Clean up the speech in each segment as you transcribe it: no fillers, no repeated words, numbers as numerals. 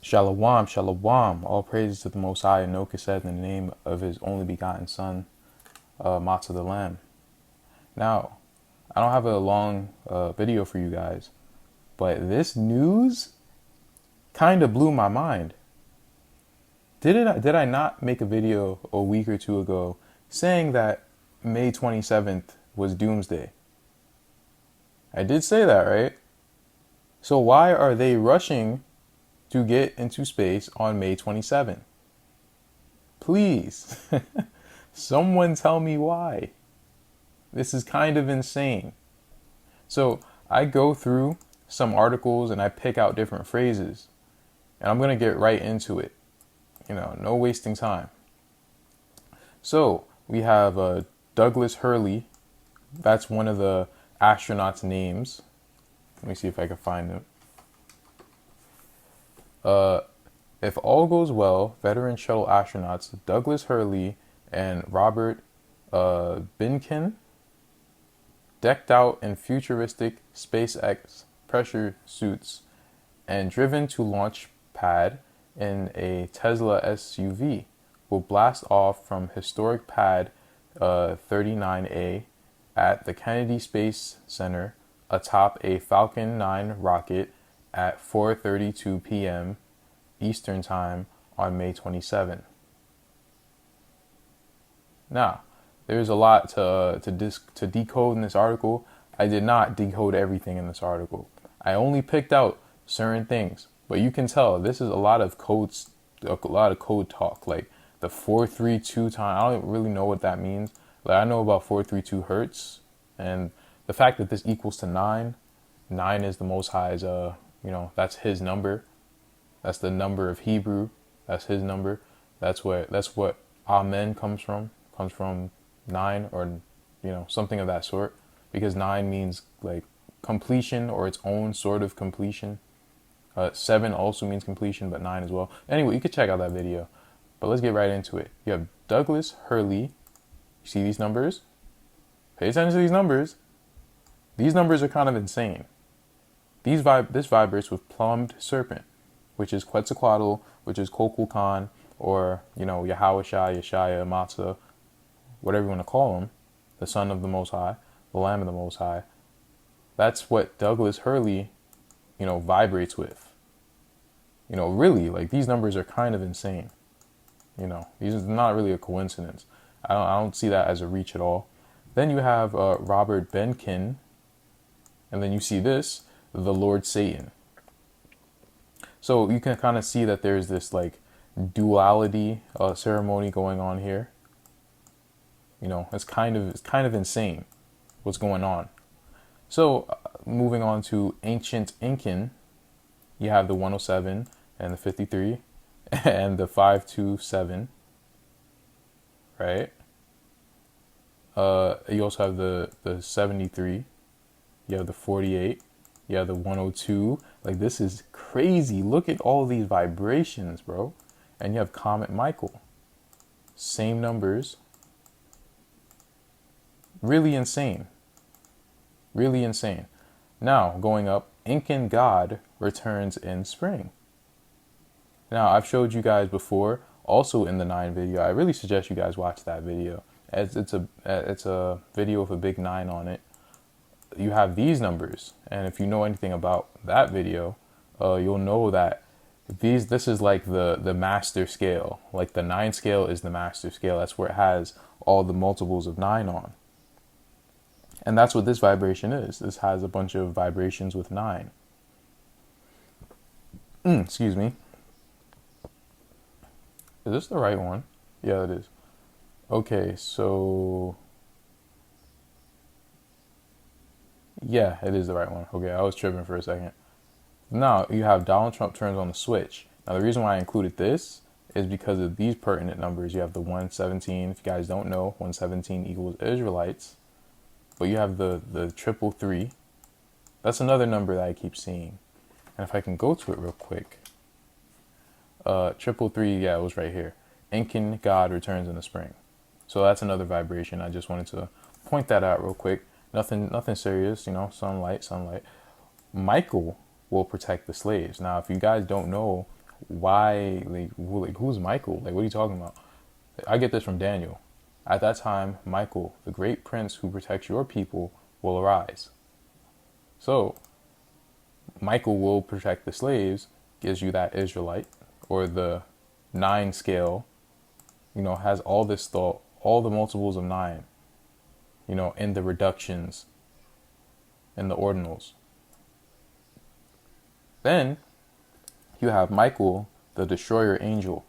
Shalom, shalom. All praises to the Most High, and no cassette in the name of His only begotten Son, Matzah the Lamb. Now, I don't have a long video for you guys, but this news kind of blew my mind. Did I not make a video a week or two ago saying that May 27th was Doomsday? I did say that, right? So why are they rushing to get into space on May 27th? Please, someone tell me why. This is kind of insane. So I go through some articles and I pick out different phrases, and I'm going to get right into it. No wasting time. So we have Douglas Hurley. That's one of the astronauts' names. Let me see if I can find him. If all goes well, veteran shuttle astronauts Douglas Hurley and Robert Binkin, decked out in futuristic SpaceX pressure suits and driven to launch pad in a Tesla SUV, will blast off from historic pad 39A at the Kennedy Space Center atop a Falcon 9 rocket at 4:32 p.m. Eastern Time on May 27. Now, there's a lot to decode in this article. I did not decode everything in this article. I only picked out certain things, but you can tell this is a lot of code talk, like the 432 time. I don't really know what that means. Like, I know about 432 hertz, and the fact that this equals to 9 is the Most High's. That's His number. That's the number of Hebrew. That's His number. That's what Amen comes from. Comes from 9, or something of that sort, because 9 means like completion, or its own sort of completion. 7 also means completion, but 9 as well. Anyway, you could check out that video, but let's get right into it. You have Douglas Hurley. You see these numbers? Pay attention to these numbers. These numbers are kind of insane. This vibrates with plumbed serpent, which is Quetzalcoatl, which is Kukulkan, or Yahawahshi, Yashaya, Matzah, whatever you want to call him, the Son of the Most High, the Lamb of the Most High. That's what Douglas Hurley, vibrates with. Really, like, these numbers are kind of insane. These are not really a coincidence. I don't see that as a reach at all. Then you have Robert Benkin, and then you see this, the Lord Satan. So you can kind of see that there's this like duality ceremony going on here. It's kind of insane what's going on. So moving on to ancient Incan, you have the 107 and the 53 and the 527, right? You also have the 73. You have the 48. You have the 102. Like, this is crazy. Look at all these vibrations, bro. And you have Comet Michael. Same numbers. Really insane. Really insane. Now, going up, Incan God returns in spring. Now, I've showed you guys before, also in the 9 video. I really suggest you guys watch that video, as it's a video with a big 9 on it. You have these numbers, and if you know anything about that video, you'll know that this is like the master scale. Like, the 9 scale is the master scale. That's where it has all the multiples of 9 on. And that's what this vibration is. This has a bunch of vibrations with 9. Excuse me. Is this the right one? Yeah, it is. Okay, so yeah, it is the right one. Okay, I was tripping for a second. Now you have Donald Trump turns on the switch. Now, the reason why I included this is because of these pertinent numbers. You have the 117. If you guys don't know, 117 equals Israelites. But you have the 333. That's another number that I keep seeing. And if I can go to it real quick. 333, yeah, it was right here. Incan God returns in the spring. So that's another vibration. I just wanted to point that out real quick. Nothing serious, sunlight. Michael will protect the slaves. Now, if you guys don't know why, like who's Michael? Like, what are you talking about? I get this from Daniel. At that time, Michael, the great prince who protects your people, will arise. So, Michael will protect the slaves, gives you that Israelite, or the 9 scale, has all this thought, all the multiples of 9, in the reductions, in the ordinals. Then, you have Michael, the destroyer angel.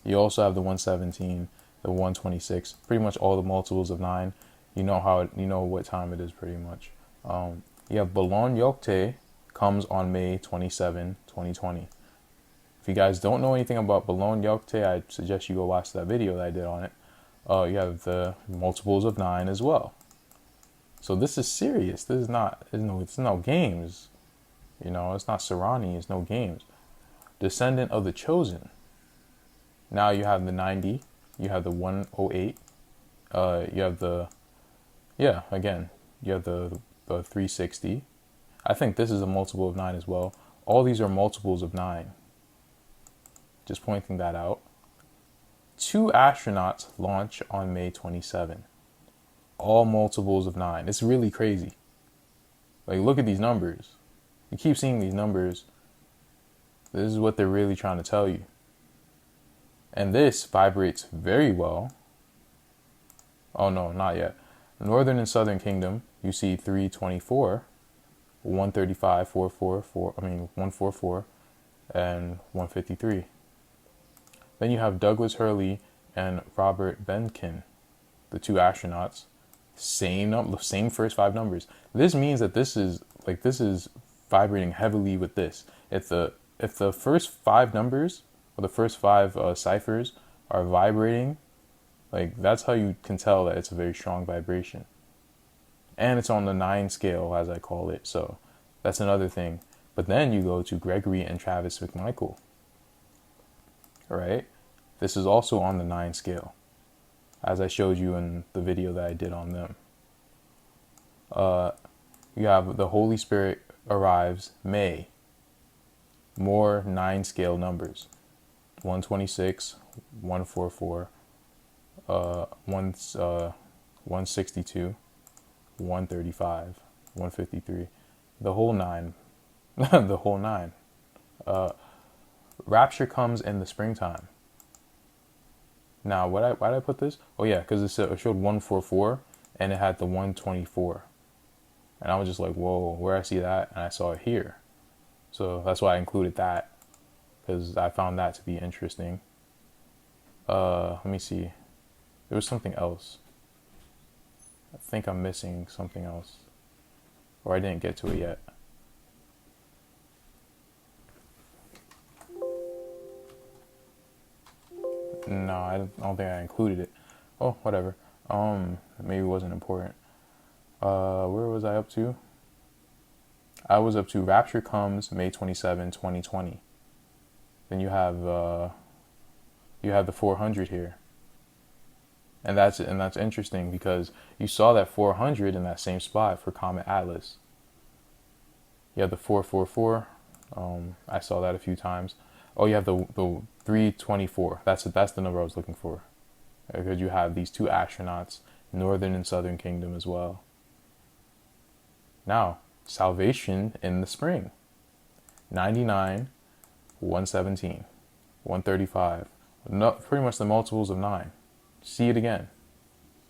You also have the 117, the 126, pretty much all the multiples of 9. You know what time it is pretty much. You have Balon Yokte comes on May 27, 2020. If you guys don't know anything about Balon Yokte, I suggest you go watch that video that I did on it. You have the multiples of 9 as well. So this is serious. This is it's no games. It's not Serrani, it's no games. Descendant of the chosen. Now you have the 90, you have the 108, you have the, you have the 360. I think this is a multiple of 9 as well. All these are multiples of 9. Just pointing that out. 2 astronauts launch on May 27. All multiples of 9. It's really crazy. Like, look at these numbers. You keep seeing these numbers. This is what they're really trying to tell you. And this vibrates very well. Oh no, not yet. Northern and Southern Kingdom, you see 324, 135, 144, and 153. Then you have Douglas Hurley and Robert Benkin, the 2 astronauts. Same first 5 numbers. This means that this is vibrating heavily with this. If the first 5 numbers or the first 5 ciphers are vibrating, that's how you can tell that it's a very strong vibration. And it's on the 9 scale, as I call it. So that's another thing. But then you go to Gregory and Travis McMichael. All right. This is also on the 9 scale, as I showed you in the video that I did on them. You have the Holy Spirit arrives May. More 9 scale numbers. 126, 144, 162, 135, 153. The whole 9. The whole 9. Rapture comes in the springtime. Now, why did I put this? Oh yeah, because it showed 144 and it had the 124. And I was just like, whoa, where I see that? And I saw it here. So that's why I included that, because I found that to be interesting. Let me see. There was something else. I think I'm missing something else. Or I didn't get to it yet. No, I don't think I included it. Oh, whatever. Maybe it wasn't important. Where was I up to? I was up to Rapture comes May 27, 2020. Then you have the 400 here. And that's interesting because you saw that 400 in that same spot for Comet Atlas. You have the 444. I saw that a few times. Oh, you have the 324. That's the number I was looking for. Because you have these 2 astronauts, Northern and Southern Kingdom as well. Now, salvation in the spring. 99, 117, 135. Pretty much the multiples of 9. See it again.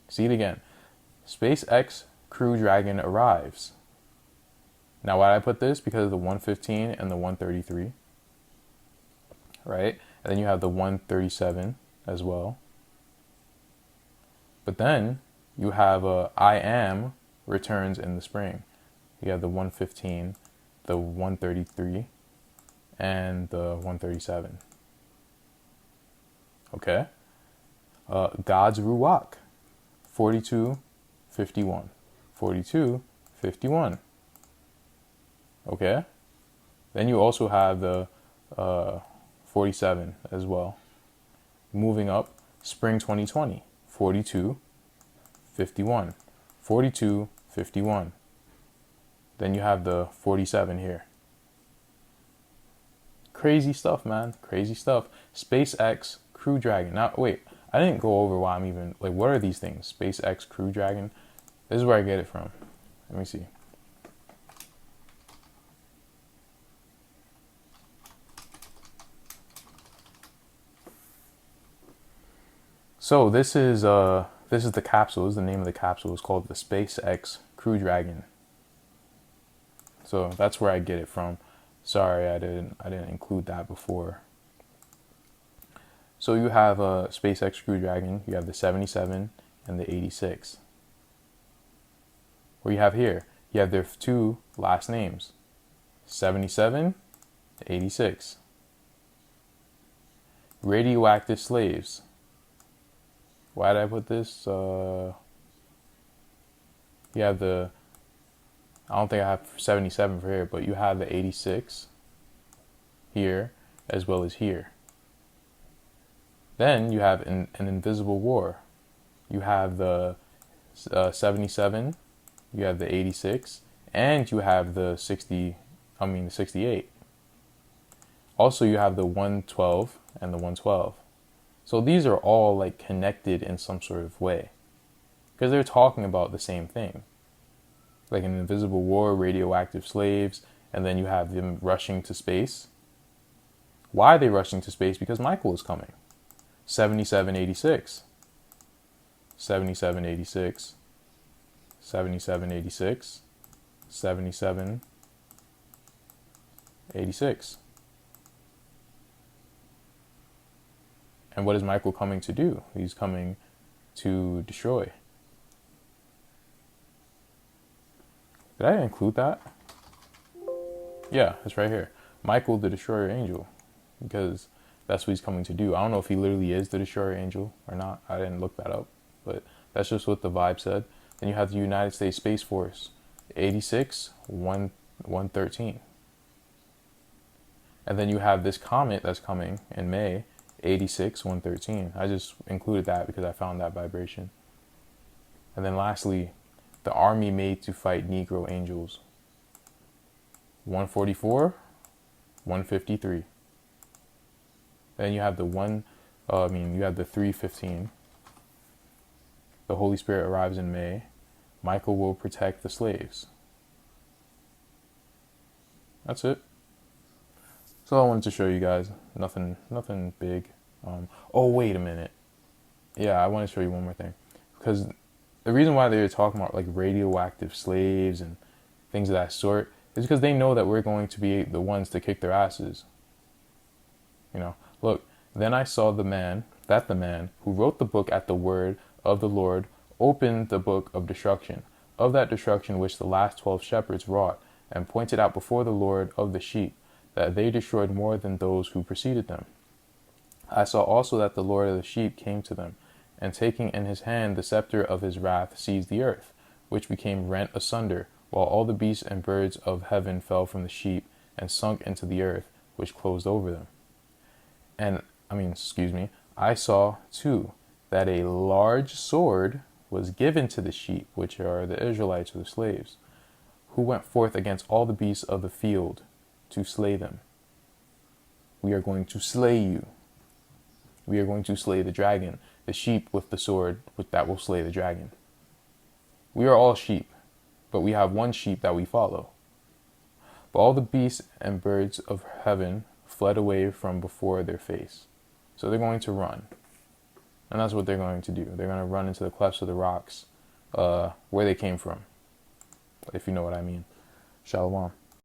SpaceX Crew Dragon arrives. Now, why did I put this? Because of the 115 and the 133. Right? And then you have the 137 as well. But then you have I Am returns in the spring. You have the 115, the 133, and the 137. Okay? God's Ruach, 4251. 4251. Okay? Then you also have the 47 as well. Moving up, spring 2020, 4251. 4251. Then you have the 47 here. Crazy stuff, man. Crazy stuff. SpaceX Crew Dragon. Now, wait. I didn't go over why I'm even, like, what are these things? SpaceX Crew Dragon. This is where I get it from. Let me see. So this is the capsule. This is the name of the capsule. It's called the SpaceX Crew Dragon. So that's where I get it from. Sorry, I didn't include that before. So you have a SpaceX Crew Dragon. You have the 77 and the 86. What you have here, you have their two last names, 77, 86. Radioactive slaves. Why did I put this? You have the, I don't think I have 77 for here, but you have the 86 here as well as here. Then you have an invisible war. You have the 77, you have the 86, and you have the 68. Also, you have the 112 and the 112. So these are all like connected in some sort of way because they're talking about the same thing. Like an invisible war, radioactive slaves, and then you have them rushing to space. Why are they rushing to space? Because Michael is coming. 7786. 7786. 7786. 7786. And what is Michael coming to do? He's coming to destroy. Did I include that? Yeah, it's right here. Michael, the destroyer angel. Because that's what he's coming to do. I don't know if he literally is the destroyer angel or not. I didn't look that up. But that's just what the vibe said. Then you have the United States Space Force. 86, 113. And then you have this comet that's coming in May. 86, 113. I just included that because I found that vibration. And then lastly, the army made to fight Negro angels. 144, 153. Then you have the you have the 315. The Holy Spirit arrives in May. Michael will protect the slaves. That's it. That's all I wanted to show you guys. Nothing big. Oh, wait a minute. Yeah, I want to show you one more thing. Because the reason why they're talking about like radioactive slaves and things of that sort is because they know that we're going to be the ones to kick their asses. You know, look, then I saw the man who wrote the book at the word of the Lord opened the book of destruction, of that destruction which the last 12 shepherds wrought, and pointed out before the Lord of the sheep, that they destroyed more than those who preceded them. I saw also that the Lord of the sheep came to them, and taking in his hand the scepter of his wrath seized the earth, which became rent asunder, while all the beasts and birds of heaven fell from the sheep, and sunk into the earth, which closed over them. I saw too that a large sword was given to the sheep, which are the Israelites or the slaves, who went forth against all the beasts of the field to slay them. We are going to slay you. We are going to slay the dragon, the sheep with the sword that will slay the dragon. We are all sheep, but we have one sheep that we follow. But all the beasts and birds of heaven fled away from before their face. So they're going to run. And that's what they're going to do. They're going to run into the clefts of the rocks where they came from, if you know what I mean. Shalom.